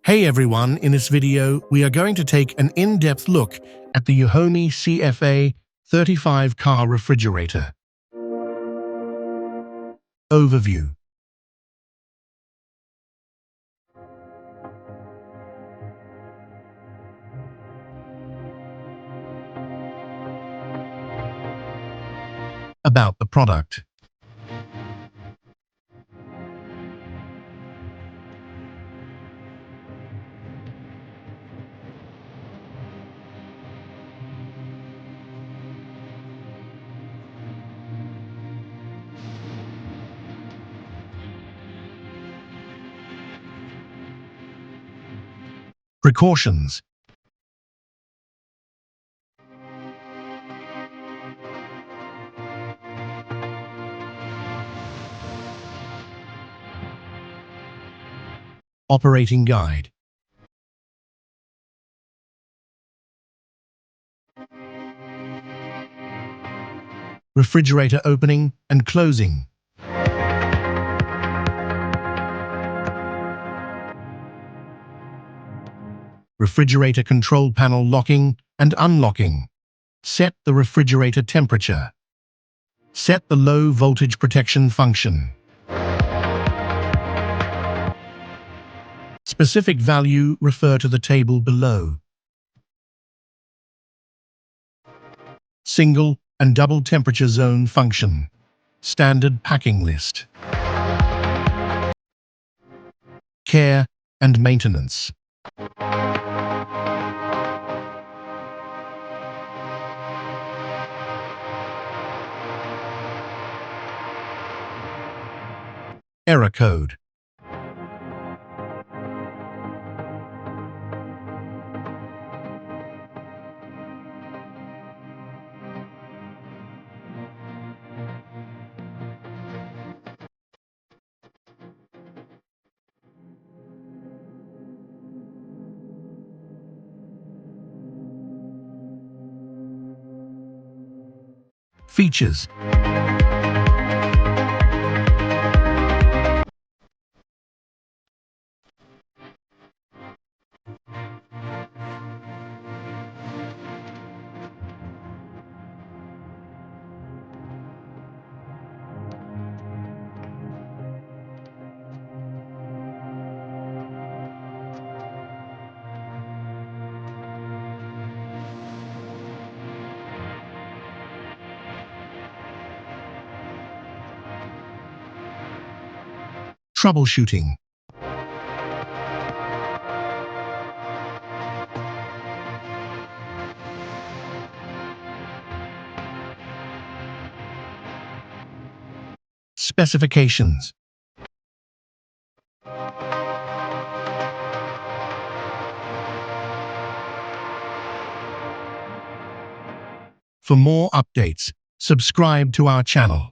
Hey everyone, in this video we are going to take an in-depth look at the EUHOMY CFA-35 car refrigerator. Overview. About the product. Precautions. Operating guide. Refrigerator opening and closing. Refrigerator control panel locking and unlocking. Set the refrigerator temperature. Set the low voltage protection function. Specific value refer to the table below. Single and double temperature zone function. Standard packing list. Care and maintenance. Error code. Features. Troubleshooting. Specifications. For more updates, subscribe to our channel.